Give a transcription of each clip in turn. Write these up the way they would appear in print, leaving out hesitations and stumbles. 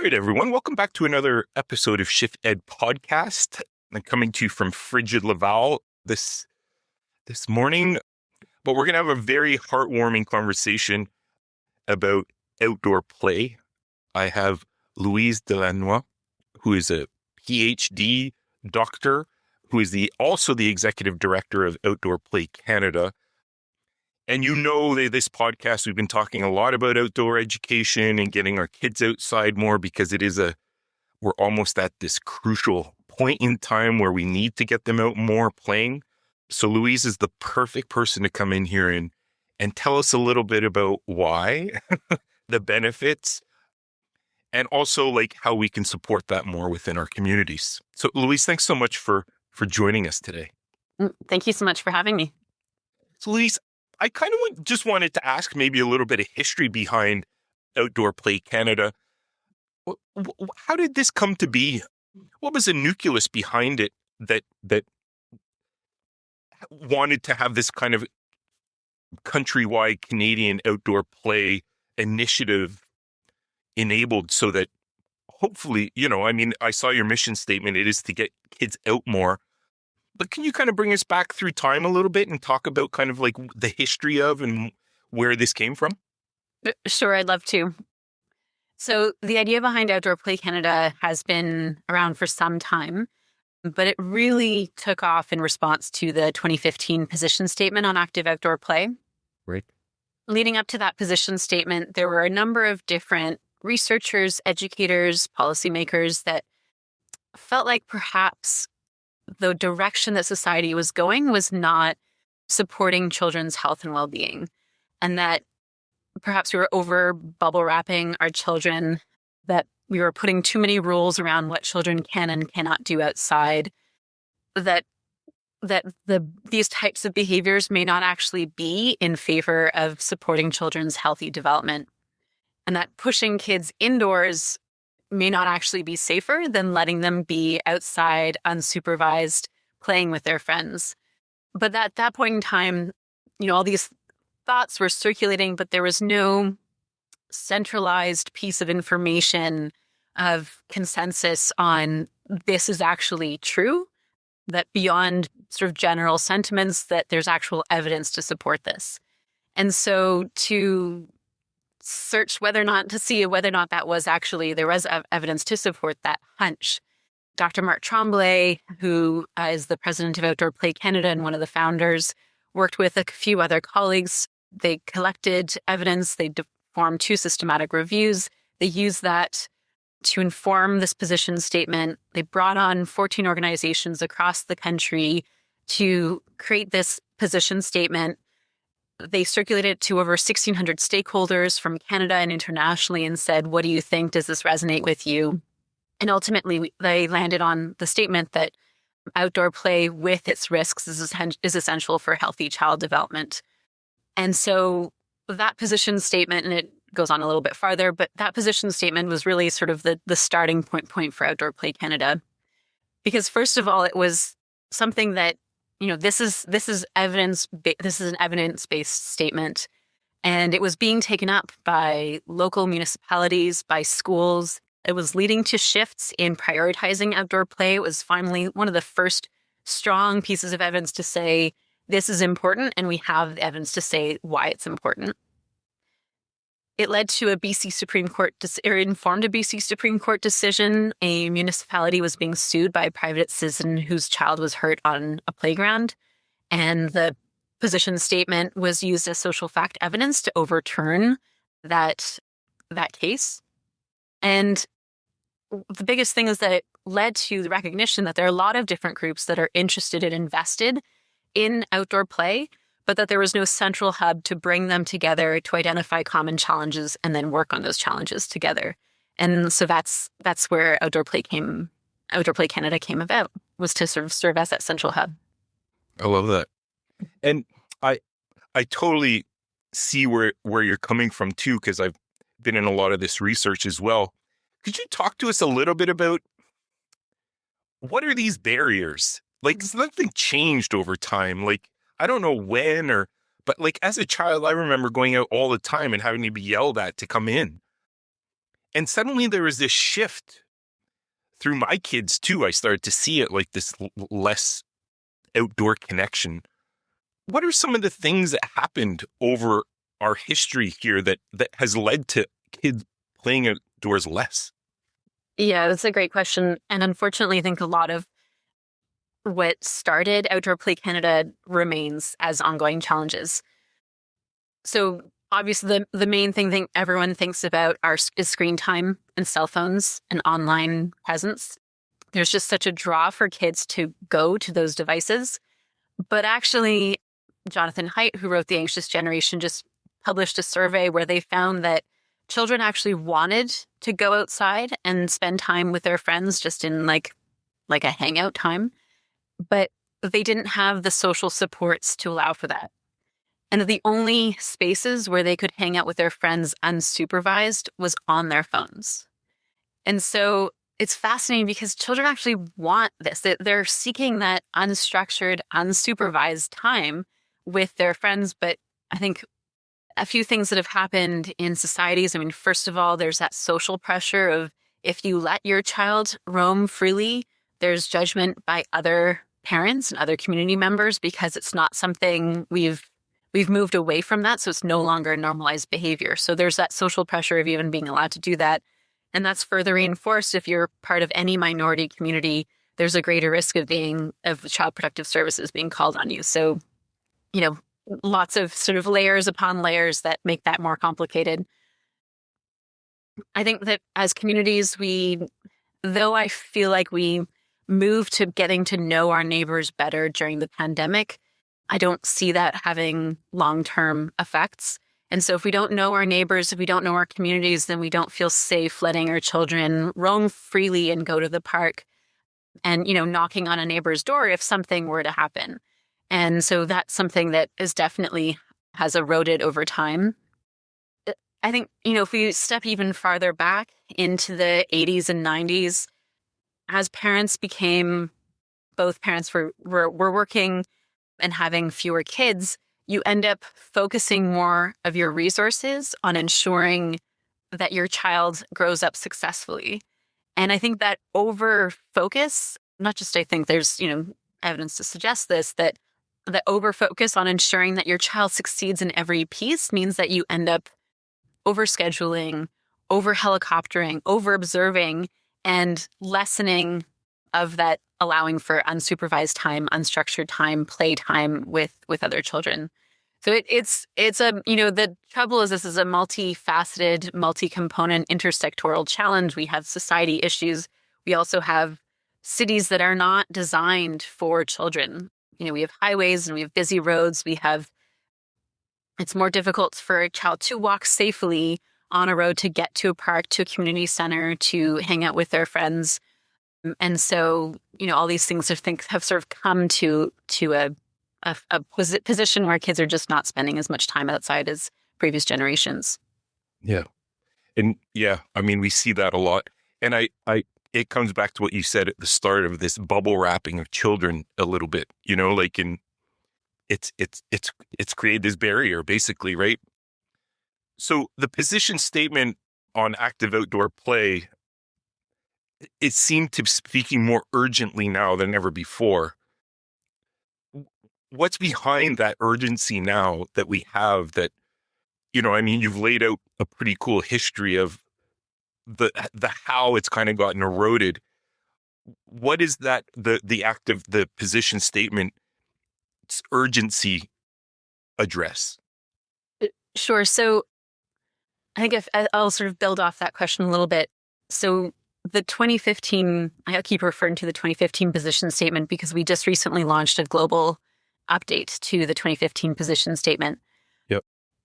right, everyone. Welcome back to another episode of ShiftED podcast. I'm coming to you from frigid Laval this morning, but we're going to have a very heartwarming conversation about outdoor play. I have Louise de Lannoy, who is a PhD doctor, who is also the executive director of Outdoor Play Canada. And this podcast, we've been talking a lot about outdoor education and getting our kids outside more because we're almost at this crucial point in time where we need to get them out more playing. So Louise is the perfect person to come in here and tell us a little bit about why, the benefits, and also like how we can support that more within our communities. So Louise, thanks so much for joining us today. Thank you so much for having me. So Louise, I kind of just wanted to ask maybe a little bit of history behind Outdoor Play Canada. How did this come to be? What was the nucleus behind it that wanted to have this kind of countrywide Canadian outdoor play initiative enabled so that hopefully, I saw your mission statement. It is to get kids out more. But can you kind of bring us back through time a little bit and talk about kind of like the history of and where this came from? Sure, I'd love to. So the idea behind Outdoor Play Canada has been around for some time, but it really took off in response to the 2015 position statement on active outdoor play. Right. Leading up to that position statement, there were a number of different researchers, educators, policymakers that felt like perhaps the direction that society was going was not supporting children's health and well-being, and that perhaps we were over bubble wrapping our children, that we were putting too many rules around what children can and cannot do outside, that these types of behaviors may not actually be in favor of supporting children's healthy development, and that pushing kids indoors may not actually be safer than letting them be outside, unsupervised, playing with their friends. But at that point in time, all these thoughts were circulating, but there was no centralized piece of information of consensus on this is actually true, that beyond sort of general sentiments, that there's actual evidence to support this. And so to search to see whether or not that was actually, there was evidence to support that hunch. Dr. Mark Tremblay, who is the president of Outdoor Play Canada and one of the founders, worked with a few other colleagues. They collected evidence. They formed 2 systematic reviews. They used that to inform this position statement. They brought on 14 organizations across the country to create this position statement. They circulated it to over 1,600 stakeholders from Canada and internationally and said, what do you think? Does this resonate with you? And ultimately, they landed on the statement that outdoor play with its risks is essential for healthy child development. And so that position statement, and it goes on a little bit farther, but that position statement was really sort of the starting point for Outdoor Play Canada. Because first of all, it was something that, this is evidence. This is an evidence-based statement, and it was being taken up by local municipalities, by schools. It was leading to shifts in prioritizing outdoor play. It was finally one of the first strong pieces of evidence to say this is important, and we have the evidence to say why it's important. It led to a BC Supreme Court, informed a BC Supreme Court decision. A municipality was being sued by a private citizen whose child was hurt on a playground. And the position statement was used as social fact evidence to overturn that case. And the biggest thing is that it led to the recognition that there are a lot of different groups that are interested and invested in outdoor play, but that there was no central hub to bring them together to identify common challenges and then work on those challenges together. And so that's where Outdoor Play Canada came about, was to sort of serve as that central hub. I love that. And I totally see where you're coming from too, because I've been in a lot of this research as well. Could you talk to us a little bit about what are these barriers? Like, something changed over time. Like, I don't know when but like as a child, I remember going out all the time and having to be yelled at to come in. And suddenly there was this shift through my kids too. I started to see it like this less outdoor connection. What are some of the things that happened over our history here that has led to kids playing outdoors less? Yeah, that's a great question. And unfortunately, I think a lot of what started Outdoor Play Canada remains as ongoing challenges. So obviously the main thing everyone thinks about is screen time and cell phones and online presence. There's just such a draw for kids to go to those devices. But actually, Jonathan Haidt, who wrote The Anxious Generation, just published a survey where they found that children actually wanted to go outside and spend time with their friends just in like a hangout time, but they didn't have the social supports to allow for that. And the only spaces where they could hang out with their friends unsupervised was on their phones. And so it's fascinating because children actually want this. They're seeking that unstructured, unsupervised time with their friends. But I think a few things that have happened in societies. I mean, first of all, there's that social pressure of if you let your child roam freely, there's judgment by other parents and other community members because it's not something we've moved away from that. So it's no longer normalized behavior. So there's that social pressure of even being allowed to do that. And that's further reinforced if you're part of any minority community, there's a greater risk of Child Protective Services being called on you. So, lots of sort of layers upon layers that make that more complicated. I think that as communities, though I feel like we moved to getting to know our neighbors better during the pandemic, I don't see that having long-term effects. And so if we don't know our neighbors, if we don't know our communities, then we don't feel safe letting our children roam freely and go to the park and, knocking on a neighbor's door if something were to happen. And so that's something that is definitely has eroded over time. I think, if we step even farther back into the 80s and 90s, as both parents were working and having fewer kids, you end up focusing more of your resources on ensuring that your child grows up successfully. And I think that over focus, not just I think there's, evidence to suggest this, that the over focus on ensuring that your child succeeds in every piece means that you end up over scheduling, over helicoptering, over observing, and lessening of that allowing for unsupervised time, unstructured time, play time with other children. So it's the trouble is this is a multifaceted, multi-component, intersectoral challenge. We have society issues. We also have cities that are not designed for children. We have highways and we have busy roads. It's more difficult for a child to walk safely on a road to get to a park, to a community center, to hang out with their friends. And so, all these things have sort of come to a position where kids are just not spending as much time outside as previous generations. Yeah. And we see that a lot. And it comes back to what you said at the start of this bubble wrapping of children a little bit, it's created this barrier basically, right? So the position statement on active outdoor play, it seemed to be speaking more urgently now than ever before. What's behind that urgency now that we have that, you've laid out a pretty cool history of the how it's kind of gotten eroded. What is that, the position statement urgency address? Sure. So I think if I'll sort of build off that question a little bit. So the 2015, I keep referring to the 2015 position statement because we just recently launched a global update to the 2015 position statement. Yep.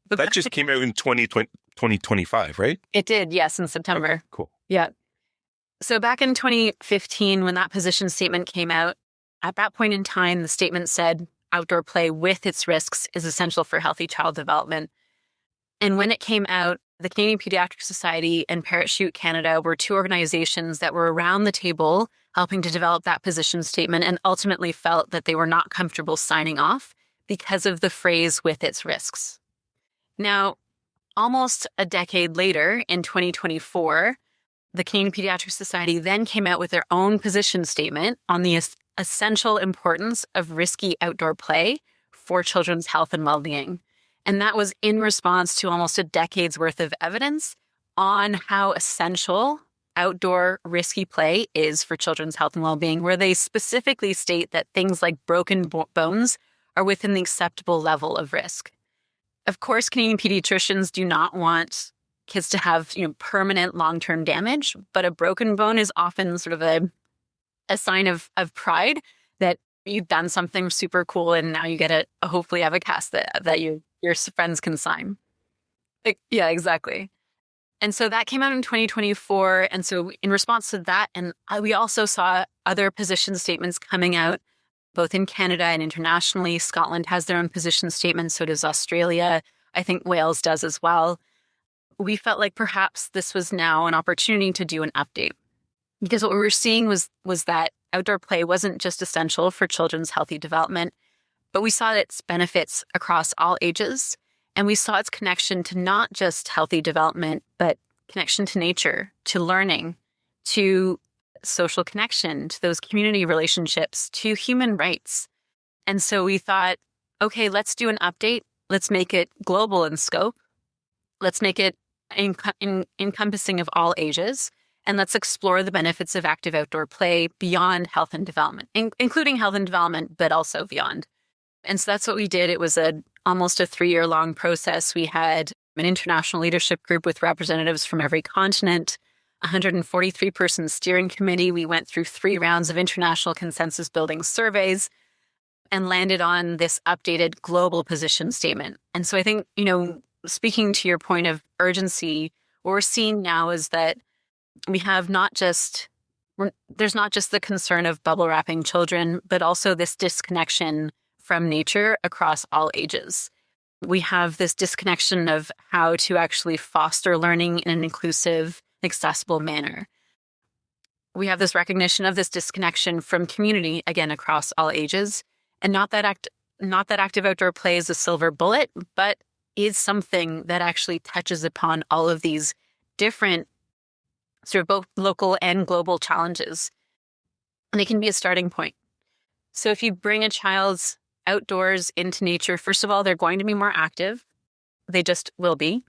But that just came out in 2025, right? It did, yes, in September. Okay, cool. Yeah. So back in 2015, when that position statement came out, at that point in time, the statement said outdoor play with its risks is essential for healthy child development. And when it came out, the Canadian Pediatric Society and Parachute Canada were two organizations that were around the table helping to develop that position statement and ultimately felt that they were not comfortable signing off because of the phrase with its risks. Now, almost a decade later, in 2024, the Canadian Pediatric Society then came out with their own position statement on the essential importance of risky outdoor play for children's health and well-being. And that was in response to almost a decade's worth of evidence on how essential outdoor risky play is for children's health and well-being, where they specifically state that things like broken bones are within the acceptable level of risk. Of course, Canadian pediatricians do not want kids to have, permanent long-term damage, but a broken bone is often sort of a sign of pride that you've done something super cool and now you get to hopefully have a cast that your friends can sign. Yeah, exactly. And so that came out in 2024. And so in response to that, and we also saw other position statements coming out, both in Canada and internationally. Scotland has their own position statement. So does Australia. I think Wales does as well. We felt like perhaps this was now an opportunity to do an update, because what we were seeing was that outdoor play wasn't just essential for children's healthy development, but we saw its benefits across all ages. And we saw its connection to not just healthy development, but connection to nature, to learning, to social connection, to those community relationships, to human rights. And so we thought, okay, let's do an update. Let's make it global in scope. Let's make it encompassing of all ages. And let's explore the benefits of active outdoor play beyond health and development, including health and development, but also beyond. And so that's what we did. It was almost a 3-year-long process. We had an international leadership group with representatives from every continent, 143-person steering committee. We went through 3 rounds of international consensus building surveys and landed on this updated global position statement. And so I think, speaking to your point of urgency, what we're seeing now is that we have there's not just the concern of bubble wrapping children, but also this disconnection from nature across all ages. We have this disconnection of how to actually foster learning in an inclusive, accessible manner. We have this recognition of this disconnection from community, again, across all ages. And not that active outdoor play is a silver bullet, but is something that actually touches upon all of these different sort of both local and global challenges. And they can be a starting point. So if you bring a child's outdoors into nature, first of all, they're going to be more active. They just will be.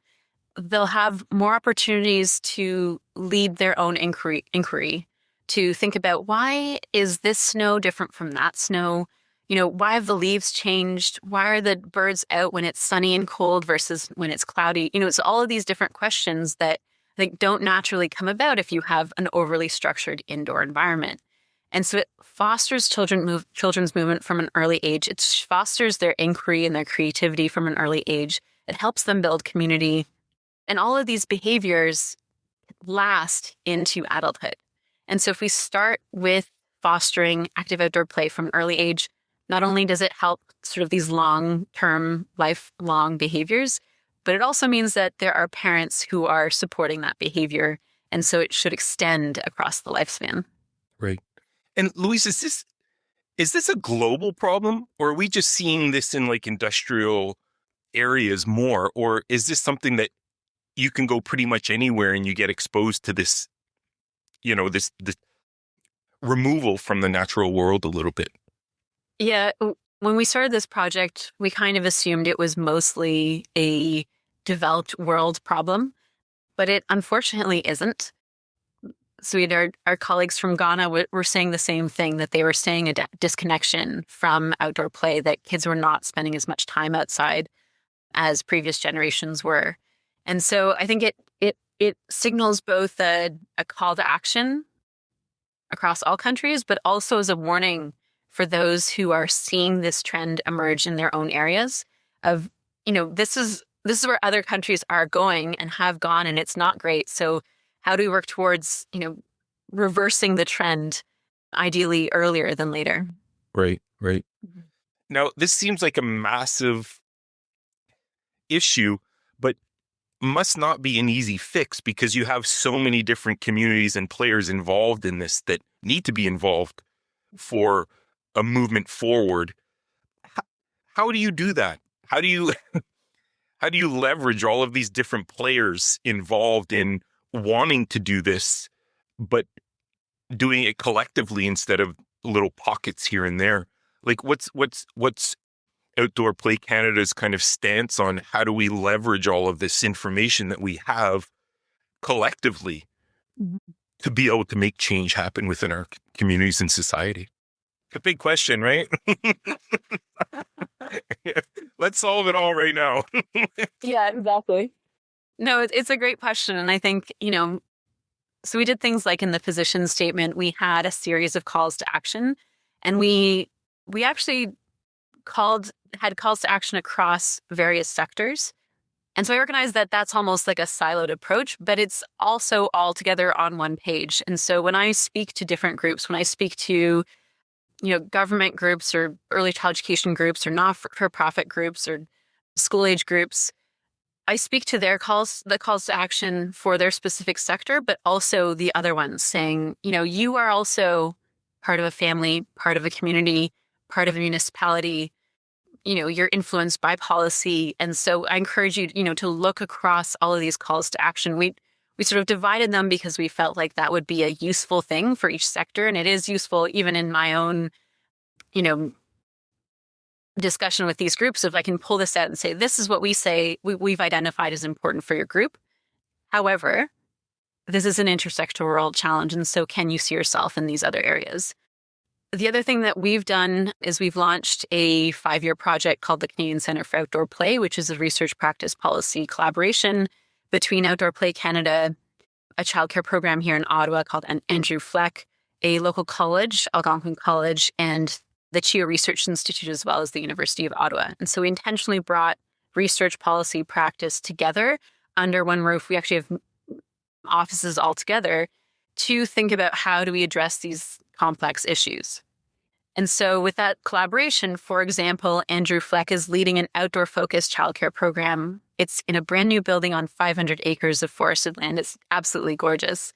They'll have more opportunities to lead their own inquiry, to think about, why is this snow different from that snow? Why have the leaves changed? Why are the birds out when it's sunny and cold versus when it's cloudy? It's all of these different questions that I think don't naturally come about if you have an overly structured indoor environment. And so it fosters children's movement from an early age. It fosters their inquiry and their creativity from an early age. It helps them build community. And all of these behaviors last into adulthood. And so if we start with fostering active outdoor play from an early age, not only does it help sort of these long-term, lifelong behaviors, but it also means that there are parents who are supporting that behavior. And so it should extend across the lifespan. Right. And Louise, is this a global problem, or are we just seeing this in like industrial areas more, or is this something that you can go pretty much anywhere and you get exposed to this, this removal from the natural world a little bit? Yeah. When we started this project, we kind of assumed it was mostly a developed world problem, but it unfortunately isn't. So we had our colleagues from Ghana were saying the same thing, that they were saying a disconnection from outdoor play, that kids were not spending as much time outside as previous generations were. And so I think it signals both a call to action across all countries, but also as a warning for those who are seeing this trend emerge in their own areas of, this is where other countries are going and have gone, and it's not great. So how do we work towards, reversing the trend, ideally earlier than later? Right. Mm-hmm. Now, this seems like a massive issue, but must not be an easy fix, because you have so many different communities and players involved in this that need to be involved for a movement forward. How do you do that? How do you How do you leverage all of these different players involved in wanting to do this, but doing it collectively instead of little pockets here and there? Like, what's Outdoor Play Canada's kind of stance on how do we leverage all of this information that we have collectively to be able to make change happen within our communities and society? A big question, right? Let's solve it all right now. Yeah, exactly. No, it's a great question. And I think, so we did things like in the position statement, we had a series of calls to action, and we actually had calls to action across various sectors. And so I recognize that that's almost like a siloed approach, but it's also all together on one page. And so when I speak to different groups, when I speak to, government groups or early child education groups or not-for-profit groups or school age groups, I speak to the calls to action for their specific sector, but also the other ones saying, you are also part of a family, part of a community, part of a municipality. You're influenced by policy. And so I encourage you, to look across all of these calls to action. We sort of divided them because we felt like that would be a useful thing for each sector. And it is useful even in my own, discussion with these groups, if I can pull this out and say, this is what we say we've identified as important for your group. However, this is an intersectoral challenge. And so can you see yourself in these other areas? The other thing that we've done is we've launched a 5-year project called the Canadian Centre for Outdoor Play, which is a research practice policy collaboration between Outdoor Play Canada, a childcare program here in Ottawa called Andrew Fleck, a local college, Algonquin College, and the CHIO Research Institute, as well as the University of Ottawa. And so we intentionally brought research policy practice together under one roof. We actually have offices all together to think about how do we address these complex issues. And so with that collaboration, for example, Andrew Fleck is leading an outdoor-focused childcare program. It's in a brand new building on 500 acres of forested land. It's absolutely gorgeous.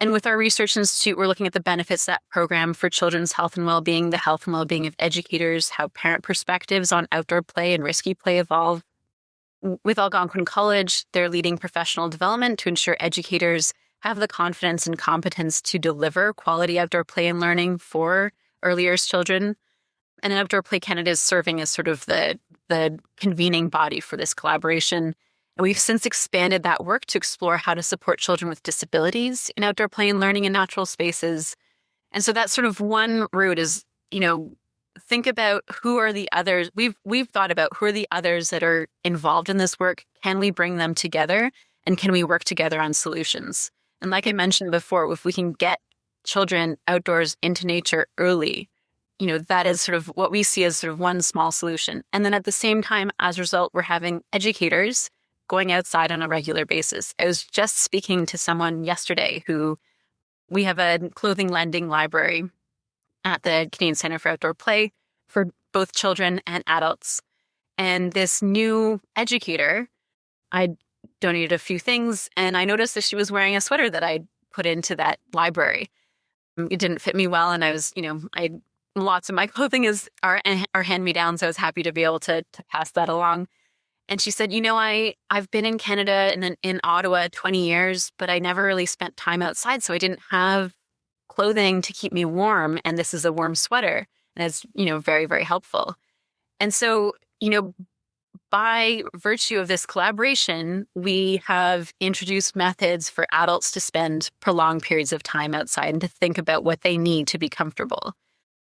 And with our research institute, we're looking at the benefits of that program for children's health and well-being, the health and well-being of educators, how parent perspectives on outdoor play and risky play evolve. With Algonquin College, they're leading professional development to ensure educators have the confidence and competence to deliver quality outdoor play and learning for early years children. And Outdoor Play Canada is serving as sort of the convening body for this collaboration. And we've since expanded that work to explore how to support children with disabilities in outdoor play and learning in natural spaces. And so that's sort of one route is, think about who are the others. We've thought about who are the others that are involved in this work. Can we bring them together? And can we work together on solutions? And like I mentioned before, if we can get children outdoors into nature early, that is sort of what we see as sort of one small solution. And then at the same time, as a result, we're having educators going outside on a regular basis. I was just speaking to someone yesterday we have a clothing lending library at the Canadian Centre for Outdoor Play for both children and adults. And this new educator, I donated a few things, and I noticed that she was wearing a sweater that I put into that library. It didn't fit me well, and I was, lots of my clothing are hand-me-downs, so I was happy to be able to pass that along. And she said, I've been in Canada and then in Ottawa 20 years, but I never really spent time outside. So I didn't have clothing to keep me warm. And this is a warm sweater. And it's, very, very helpful. And so, by virtue of this collaboration, we have introduced methods for adults to spend prolonged periods of time outside and to think about what they need to be comfortable.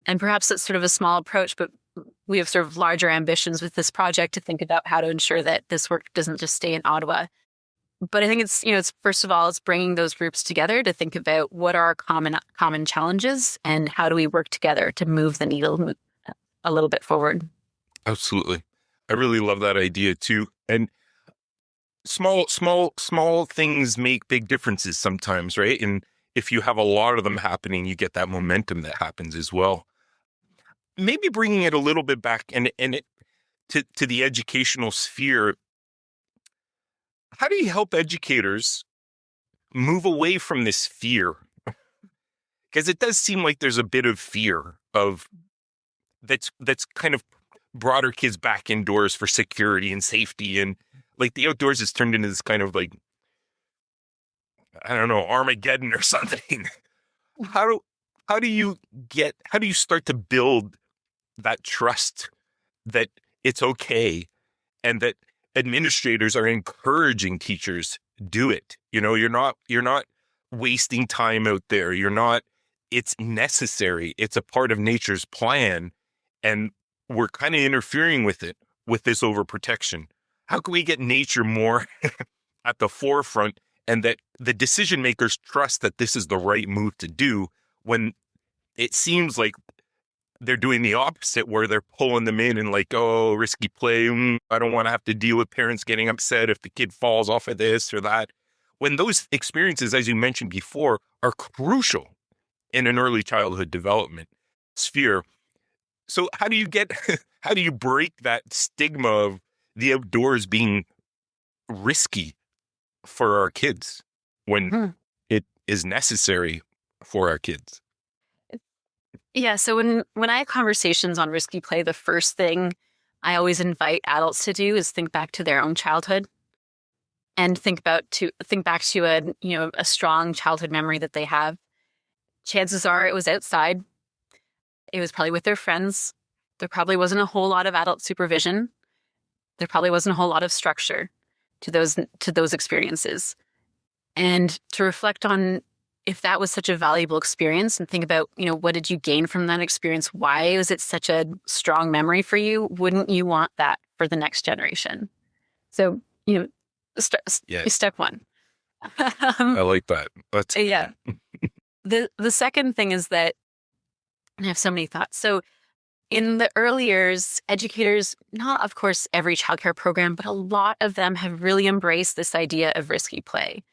And perhaps it's sort of a small approach, but we have sort of larger ambitions with this project to think about how to ensure that this work doesn't just stay in Ottawa. But I think it's first of all, it's bringing those groups together to think about what are our common challenges and how do we work together to move the needle a little bit forward. Absolutely. I really love that idea too. And small things make big differences sometimes, right? And if you have a lot of them happening, you get that momentum that happens as well. Maybe bringing it a little bit back and it to the educational sphere. How do you help educators move away from this fear? Because it does seem like there's a bit of fear of that's kind of brought our kids back indoors for security and safety. And like the outdoors has turned into this kind of like, I don't know, Armageddon or something. How do you start to build that trust that it's okay and that administrators are encouraging teachers do it? You're not wasting time out there. It's necessary. It's a part of nature's plan. And we're kind of interfering with it with this overprotection. How can we get nature more at the forefront and that the decision makers trust that this is the right move to do when it seems like they're doing the opposite, where they're pulling them in and like, oh, risky play. I don't want to have to deal with parents getting upset if the kid falls off of this or that. When those experiences, as you mentioned before, are crucial in an early childhood development sphere. So how do you break that stigma of the outdoors being risky for our kids when it is necessary for our kids? Yeah. So when I have conversations on risky play, the first thing I always invite adults to do is think back to their own childhood and think back to a strong childhood memory that they have. Chances are it was outside. It was probably with their friends. There probably wasn't a whole lot of adult supervision. There probably wasn't a whole lot of structure to those experiences. And to reflect on if that was such a valuable experience and think about, what did you gain from that experience? Why was it such a strong memory for you? Wouldn't you want that for the next generation? So, step one. I like that. Yeah. The second thing is that, and I have so many thoughts. So in the early years, educators, not of course every childcare program, but a lot of them have really embraced this idea of risky play.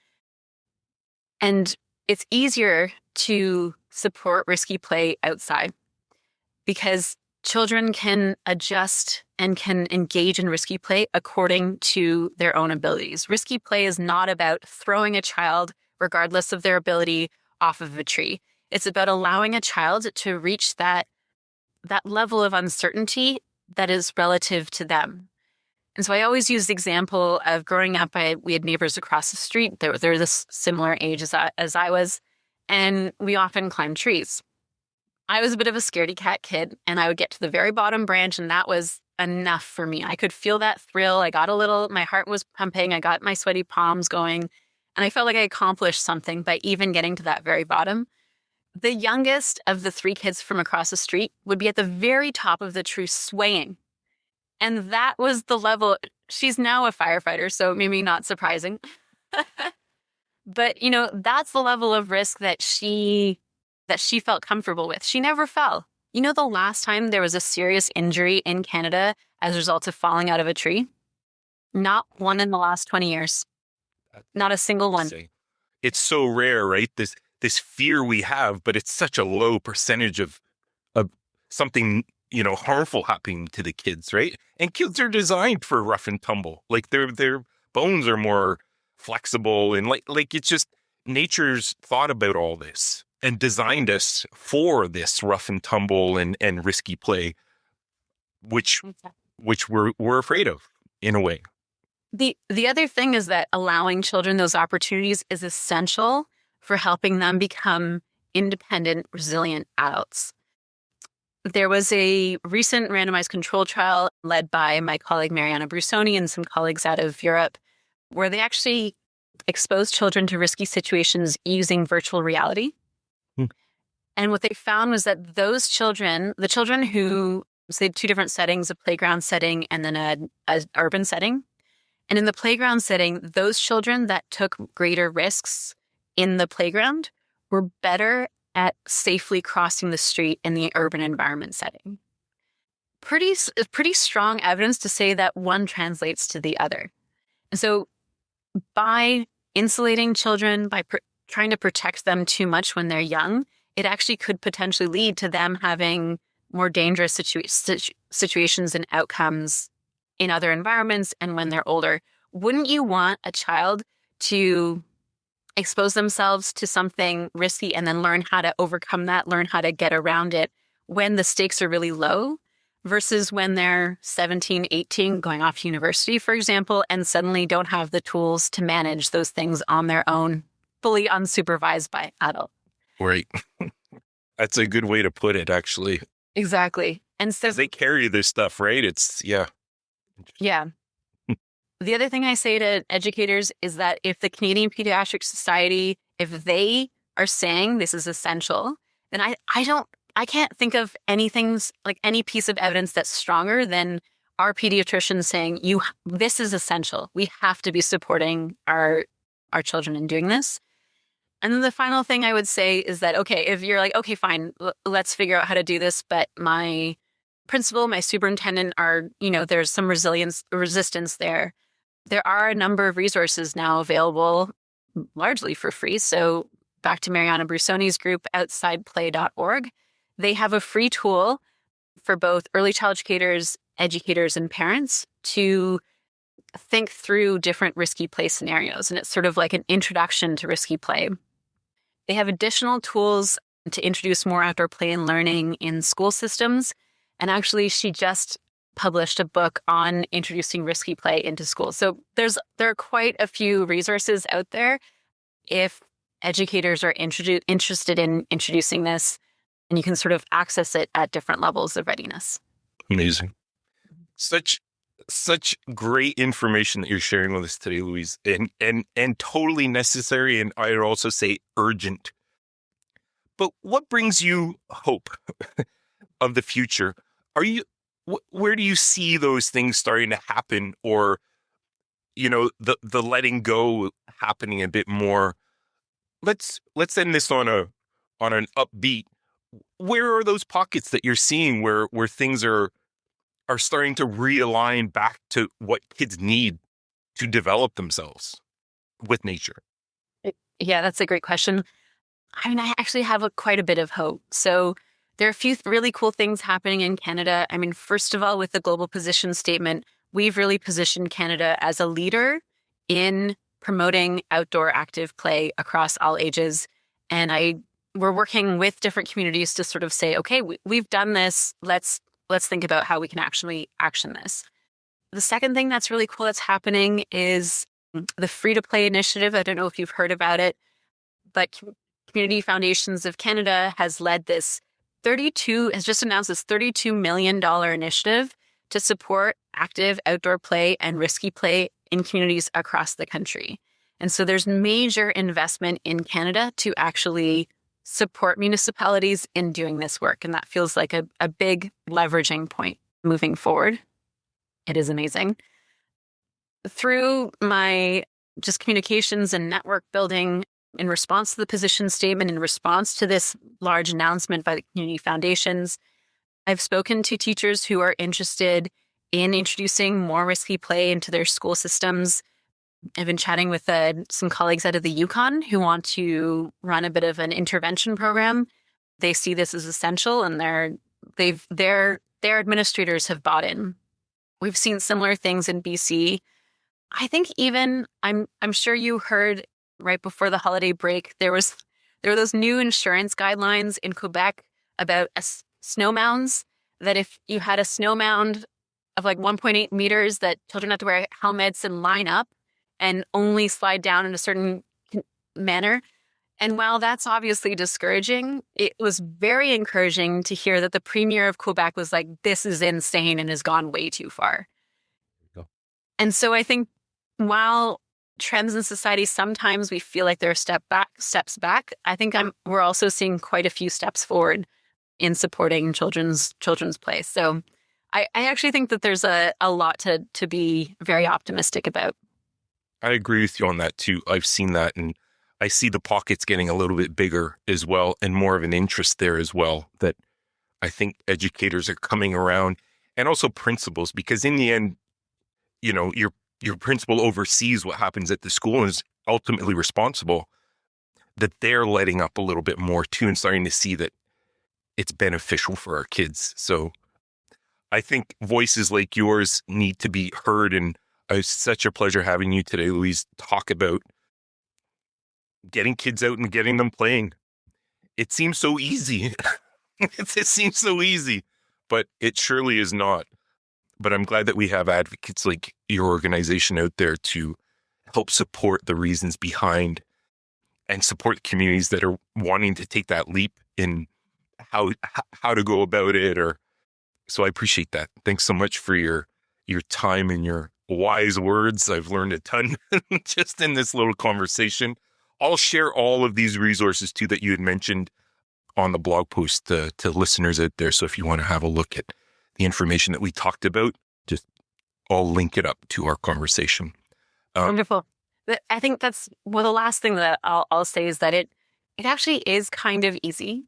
And it's easier to support risky play outside because children can adjust and can engage in risky play according to their own abilities. Risky play is not about throwing a child, regardless of their ability, off of a tree. It's about allowing a child to reach that level of uncertainty that is relative to them. And so I always use the example of growing up, we had neighbors across the street. They're this similar age as I was, and we often climbed trees. I was a bit of a scaredy cat kid, and I would get to the very bottom branch, and that was enough for me. I could feel that thrill. My heart was pumping. I got my sweaty palms going, and I felt like I accomplished something by even getting to that very bottom. The youngest of the three kids from across the street would be at the very top of the tree swaying. And that was the level. She's now a firefighter, so maybe not surprising. But, that's the level of risk that she felt comfortable with. She never fell. The last time there was a serious injury in Canada as a result of falling out of a tree? Not one in the last 20 years. Not a single one. It's so rare, right? This fear we have, but it's such a low percentage of something harmful happening to the kids, right? And kids are designed for rough and tumble. Like their bones are more flexible, and like it's just nature's thought about all this and designed us for this rough and tumble and risky play, which we're afraid of in a way. The other thing is that allowing children those opportunities is essential for helping them become independent, resilient adults. There was a recent randomized control trial led by my colleague Mariana Brusoni and some colleagues out of Europe, where they actually exposed children to risky situations using virtual reality. And what they found was that those children, the children who, so they had two different settings, a playground setting and then an urban setting. And in the playground setting, those children that took greater risks in the playground were better at safely crossing the street in the urban environment setting. Pretty strong evidence to say that one translates to the other. And so by insulating children, by trying to protect them too much when they're young, it actually could potentially lead to them having more dangerous situations and outcomes in other environments and when they're older. Wouldn't you want a child to expose themselves to something risky and then learn how to overcome that, learn how to get around it when the stakes are really low, versus when they're 17, 18, going off to university, for example, and suddenly don't have the tools to manage those things on their own, fully unsupervised by adults. Right. That's a good way to put it, actually. Exactly. And so they carry this stuff, right? Yeah. The other thing I say to educators is that if the Canadian Pediatric Society, if they are saying this is essential, then I can't think of anything like any piece of evidence that's stronger than our pediatricians saying this is essential. We have to be supporting our children in doing this. And then the final thing I would say is that, okay, if you're like, okay, fine, let's figure out how to do this, but my principal, my superintendent are, there's some resistance there. There are a number of resources now available largely for free. So back to Mariana Brusoni's group, outsideplay.org, they have a free tool for both early child educators, and parents to think through different risky play scenarios. And it's sort of like an introduction to risky play. They have additional tools to introduce more outdoor play and learning in school systems. And actually, she just published a book on introducing risky play into schools. So there are quite a few resources out there if educators are interested in introducing this, and you can sort of access it at different levels of readiness. Amazing. Such great information that you're sharing with us today, Louise, and totally necessary, and I'd also say urgent. But what brings you hope of the future? Where do you see those things starting to happen, or the letting go happening a bit more? Let's end this on an upbeat. Where are those pockets that you're seeing where things are starting to realign back to what kids need to develop themselves with nature? Yeah, that's a great question. I mean, I actually have quite a bit of hope. So there are a few really cool things happening in Canada. I mean, first of all, with the global position statement, we've really positioned Canada as a leader in promoting outdoor active play across all ages. And we're working with different communities to sort of say, okay, we've done this. Let's think about how we can actually action this. The second thing that's really cool that's happening is the Free to Play initiative. I don't know if you've heard about it, but Community Foundations of Canada has led this has just announced this $32 million initiative to support active outdoor play and risky play in communities across the country. And so there's major investment in Canada to actually support municipalities in doing this work. And that feels like a big leveraging point moving forward. It is amazing. Through my just communications and network building, in response to the position statement, in response to this large announcement by the community foundations, I've spoken to teachers who are interested in introducing more risky play into their school systems. I've been chatting with some colleagues out of the Yukon who want to run a bit of an intervention program. They see this as essential, and their administrators have bought in. We've seen similar things in BC. I think even I'm sure you heard right before the holiday break, there were those new insurance guidelines in Quebec about snow mounds, that if you had a snow mound of like 1.8 meters, that children have to wear helmets and line up and only slide down in a certain manner. And while that's obviously discouraging, it was very encouraging to hear that the premier of Quebec was like, this is insane and has gone way too far. And so I think while trends in society, sometimes we feel like there are steps back, I think we're also seeing quite a few steps forward in supporting children's play. So I actually think that there's a lot to be very optimistic about. I agree with you on that too. I've seen that, and I see the pockets getting a little bit bigger as well, and more of an interest there as well, that I think educators are coming around, and also principals, because in the end, your principal oversees what happens at the school and is ultimately responsible, that they're letting up a little bit more too and starting to see that it's beneficial for our kids. So I think voices like yours need to be heard, and it's such a pleasure having you today, Louise, talk about getting kids out and getting them playing. It seems so easy. It seems so easy, but it surely is not. But I'm glad that we have advocates like your organization out there to help support the reasons behind and support communities that are wanting to take that leap in how to go about it. Or so I appreciate that. Thanks so much for your time and your wise words. I've learned a ton just in this little conversation. I'll share all of these resources too that you had mentioned on the blog post to listeners out there. So if you want to have a look at the information that we talked about, just I'll link it up to our conversation. Wonderful. I think that's the last thing that I'll say is that it actually is kind of easy.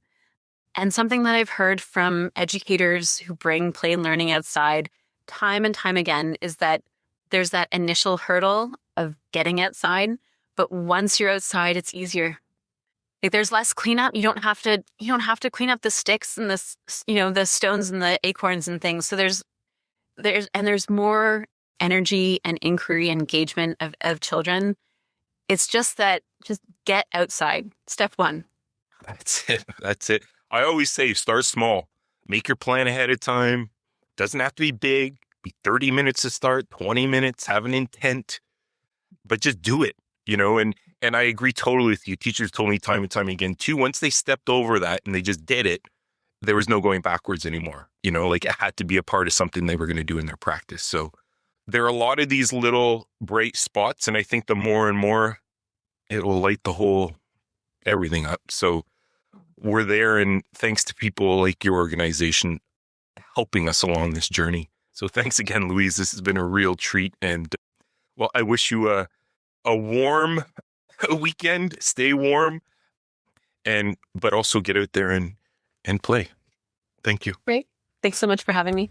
And something that I've heard from educators who bring play and learning outside time and time again is that there's that initial hurdle of getting outside, but once you're outside, it's easier. Like there's less cleanup. You don't have to clean up the sticks and the stones and the acorns and things. So there's more energy and inquiry engagement of children. It's just get outside. Step one. That's it. I always say start small. Make your plan ahead of time. Doesn't have to be big. Be 30 minutes to start, 20 minutes, have an intent, but just do it, and I agree totally with you. Teachers told me time and time again too, once they stepped over that and they just did it, there was no going backwards anymore. Like it had to be a part of something they were going to do in their practice. So there are a lot of these little bright spots, and I think the more and more it will light everything up. So we're there, and thanks to people like your organization helping us along this journey. So thanks again, Louise. This has been a real treat. And well, I wish you a warm weekend. Stay warm, but also get out there and play. Thank you. Great. Thanks so much for having me.